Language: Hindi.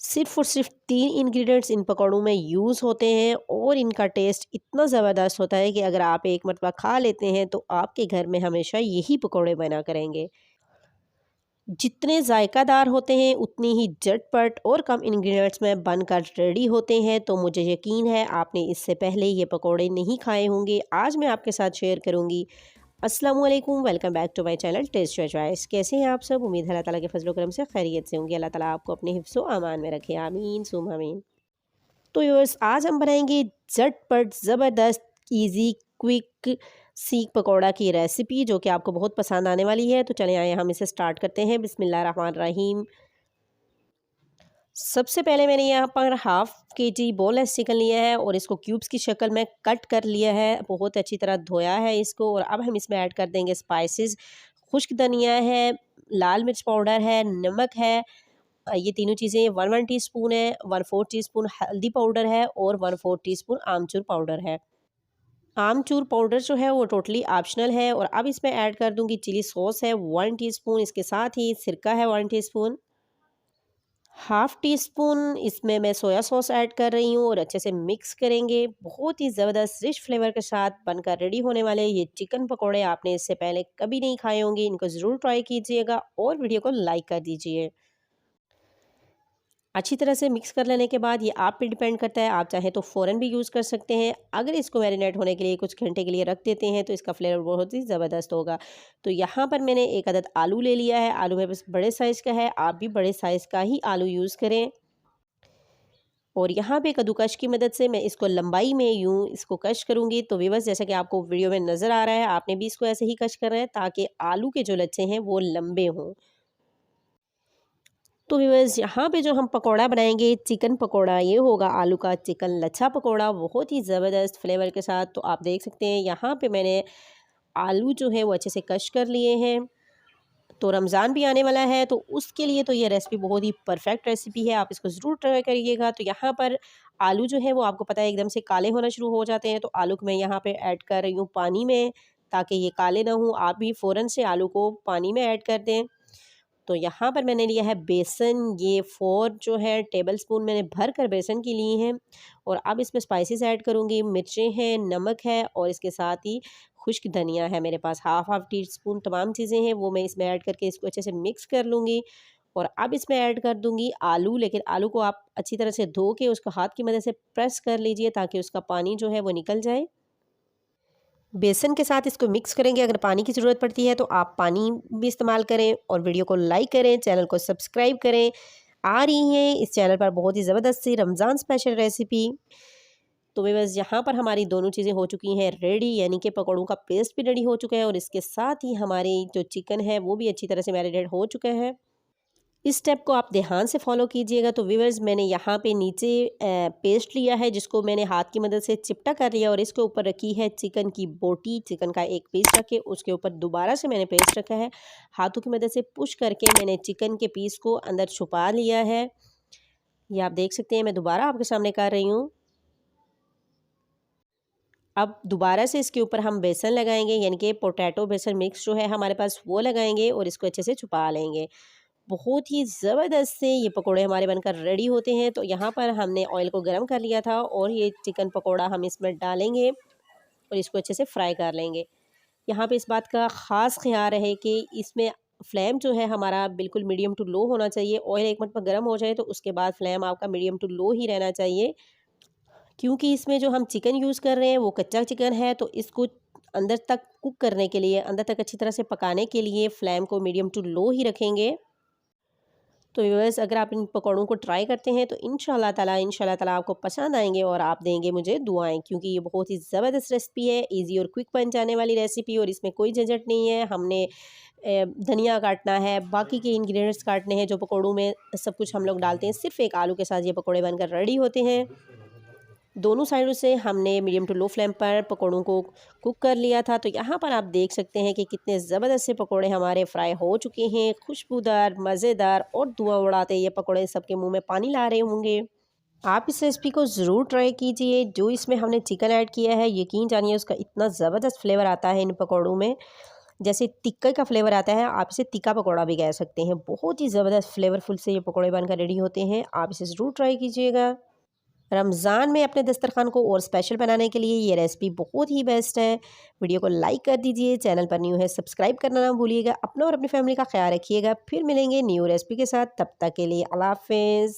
सिर्फ़ और सिर्फ़ 3 इंग्रीडिएंट्स इन पकौड़ों में यूज़ होते हैं और इनका टेस्ट इतना ज़बरदस्त होता है कि अगर आप एक मरतबा खा लेते हैं तो आपके घर में हमेशा यही पकौड़े बना करेंगे। जितने ज़ायकादार होते हैं उतनी ही झटपट और कम इंग्रीडिएंट्स में बनकर रेडी होते हैं, तो मुझे यकीन है आपने इससे पहले ये पकौड़े नहीं खाए होंगे। आज मैं आपके साथ शेयर करूँगी। अस्सलाम वालेकुम, welcome back to my channel taste your choice. कैसे हैं आप सब? उम्मीद है अल्लाह ताला के फजल करम से खैरियत से होंगे। अल्लाह ताला आपको अपने हिफ्ज़ व अमान में रखे, आमीन सुम आमीन। तो व्यूअर्स, आज हम बनाएंगे झटपट ज़बरदस्त ईजी क्विक सीख पकौड़ा की रेसिपी जो कि आपको बहुत पसंद आने वाली है। तो चलें आइए हम इसे स्टार्ट करते हैं। बिस्मिल्लाह रहमान रहीम। सबसे पहले मैंने यहाँ पर हाफ़ केजी बोनलेस चिकन लिया है और इसको क्यूब्स की शक्ल में कट कर लिया है। बहुत अच्छी तरह धोया है इसको और अब हम इसमें ऐड कर देंगे स्पाइसेस। खुश्क धनिया है, लाल मिर्च पाउडर है, नमक है। ये तीनों चीज़ें 1 टीस्पून है, 1/4 टीस्पून हल्दी पाउडर है और 1/4 टीस्पून आमचूर पाउडर है। आमचूर पाउडर जो है वो टोटली ऑप्शनल है। और अब इसमें ऐड कर दूंगी चिली सॉस है 1 टीस्पून। इसके साथ ही सिरका है 1 टीस्पून। हाफ़ टी स्पून इसमें मैं सोया सॉस ऐड कर रही हूँ और अच्छे से मिक्स करेंगे। बहुत ही ज़बरदस्त रिच फ्लेवर के साथ बनकर रेडी होने वाले ये चिकन पकोड़े आपने इससे पहले कभी नहीं खाए होंगे। इनको ज़रूर ट्राई कीजिएगा और वीडियो को लाइक कर दीजिए। अच्छी तरह से मिक्स कर लेने के बाद ये आप पे डिपेंड करता है, आप चाहें तो फ़ौरन भी यूज़ कर सकते हैं। अगर इसको मैरिनेट होने के लिए कुछ घंटे के लिए रख देते हैं तो इसका फ्लेवर बहुत ही ज़बरदस्त होगा। तो यहाँ पर मैंने एक अदद आलू ले लिया है। आलू मेरे पास बड़े साइज़ का है, आप भी बड़े साइज़ का ही आलू यूज़ करें। और यहाँ पे कद्दूकश की मदद से मैं इसको लंबाई में यूँ इसको कश करूँगी। तो व्यूअर्स, जैसा कि आपको वीडियो में नज़र आ रहा है, आपने भी इसको ऐसे ही कश करना है ताकि आलू के जो लच्छे हैं वो लंबे हों। तो व्यूअर्स, यहाँ पे जो हम पकौड़ा बनाएंगे चिकन पकौड़ा, ये होगा आलू का चिकन लच्छा पकौड़ा, बहुत ही ज़बरदस्त फ्लेवर के साथ। तो आप देख सकते हैं यहाँ पे मैंने आलू जो है वो अच्छे से कश कर लिए हैं। तो रमज़ान भी आने वाला है तो उसके लिए तो ये रेसिपी बहुत ही परफेक्ट रेसिपी है, आप इसको ज़रूर ट्राई करिएगा। तो यहाँ पर आलू जो है वो आपको पता है एकदम से काले होना शुरू हो जाते हैं, तो आलू को मैं यहाँ पे ऐड कर रही हूँ पानी में ताकि ये काले ना हों। आप भी फ़ौरन से आलू को पानी में ऐड कर दें। तो यहाँ पर मैंने लिया है बेसन, ये 4 जो है टेबल स्पून मैंने भर कर बेसन की ली हैं। और अब इसमें स्पाइसेस ऐड करूँगी, मिर्चें हैं, नमक है और इसके साथ ही खुश्क धनिया है मेरे पास हाफ़ टी स्पून। तमाम चीज़ें हैं वो मैं इसमें ऐड करके इसको अच्छे से मिक्स कर लूँगी। और अब इसमें ऐड कर दूँगी आलू, लेकिन आलू को आप अच्छी तरह से धो के उसको हाथ की मदद से प्रेस कर लीजिए ताकि उसका पानी जो है वो निकल जाए। बेसन के साथ इसको मिक्स करेंगे। अगर पानी की ज़रूरत पड़ती है तो आप पानी भी इस्तेमाल करें और वीडियो को लाइक करें, चैनल को सब्सक्राइब करें। आ रही हैं इस चैनल पर बहुत ही ज़बरदस्त सी रमज़ान स्पेशल रेसिपी। तो बस यहाँ पर हमारी दोनों चीज़ें हो चुकी हैं रेडी, यानी कि पकौड़ों का पेस्ट भी रेडी हो चुका है और इसके साथ ही हमारी जो चिकन है वो भी अच्छी तरह से मैरिनेट हो चुका है। इस स्टेप को आप ध्यान से फॉलो कीजिएगा। तो व्यूअर्स, मैंने यहाँ पे नीचे पेस्ट लिया है जिसको मैंने हाथ की मदद से चिपटा कर लिया और इसके ऊपर रखी है चिकन की बोटी। चिकन का एक पीस रख के उसके ऊपर दोबारा से मैंने पेस्ट रखा है। हाथों की मदद से पुश करके मैंने चिकन के पीस को अंदर छुपा लिया है। ये आप देख सकते हैं, मैं दोबारा आपके सामने कर रही हूँ। अब दोबारा से इसके ऊपर हम बेसन लगाएंगे, यानी कि पोटैटो बेसन मिक्स जो है हमारे पास वो लगाएंगे और इसको अच्छे से छुपा लेंगे। बहुत ही ज़बरदस्त से ये पकोड़े हमारे बनकर रेडी होते हैं। तो यहाँ पर हमने ऑयल को गर्म कर लिया था और ये चिकन पकोड़ा हम इसमें डालेंगे और इसको अच्छे से फ्राई कर लेंगे। यहाँ पे इस बात का ख़ास ख़्याल रहे कि इसमें फ्लेम जो है हमारा बिल्कुल मीडियम टू लो होना चाहिए। ऑयल एक मिनट पर गर्म हो जाए तो उसके बाद फ्लेम आपका मीडियम टू लो ही रहना चाहिए, क्योंकि इसमें जो हम चिकन यूज़ कर रहे हैं वो कच्चा चिकन है। तो इसको अंदर तक कुक करने के लिए, अंदर तक अच्छी तरह से पकाने के लिए फ्लेम को मीडियम टू लो ही रखेंगे। तो व्यूअर्स, अगर आप इन पकौड़ों को ट्राई करते हैं तो इंशाल्लाह ताला आपको पसंद आएंगे और आप देंगे मुझे दुआएं, क्योंकि ये बहुत ही ज़बरदस्त रेसिपी है, इजी और क्विक बन जाने वाली रेसिपी और इसमें कोई झंझट नहीं है। हमने धनिया काटना है, बाकी के इंग्रेडिएंट्स काटने हैं जो पकौड़ों में सब कुछ हम लोग डालते हैं। सिर्फ एक आलू के साथ ये पकौड़े बनकर रेडी होते हैं। दोनों साइडों से हमने मीडियम टू लो फ्लेम पर पकौड़ों को कुक कर लिया था। तो यहाँ पर आप देख सकते हैं कि कितने ज़बरदस्त से पकौड़े हमारे फ्राई हो चुके हैं, खुशबूदार, मज़ेदार और धुआं उड़ाते ये पकौड़े सबके मुंह में पानी ला रहे होंगे। आप इस रेसिपी को ज़रूर ट्राई कीजिए। जो इसमें हमने चिकन ऐड किया है, यकीन जानिए उसका इतना ज़बरदस्त फ्लेवर आता है इन पकौड़ों में। जैसे टिक्के का फ्लेवर आता है, आप इसे टिक्का पकौड़ा भी कह सकते हैं। बहुत ही ज़बरदस्त फ्लेवरफुल से ये पकौड़े बनकर रेडी होते हैं। आप इसे ज़रूर ट्राई कीजिएगा। रमज़ान में अपने दस्तरखान को और स्पेशल बनाने के लिए ये रेसिपी बहुत ही बेस्ट है। वीडियो को लाइक कर दीजिए, चैनल पर न्यू है सब्सक्राइब करना ना भूलिएगा। अपना और अपनी फैमिली का ख्याल रखिएगा। फिर मिलेंगे न्यू रेसिपी के साथ, तब तक के लिए अल्लाह हाफ़िज़।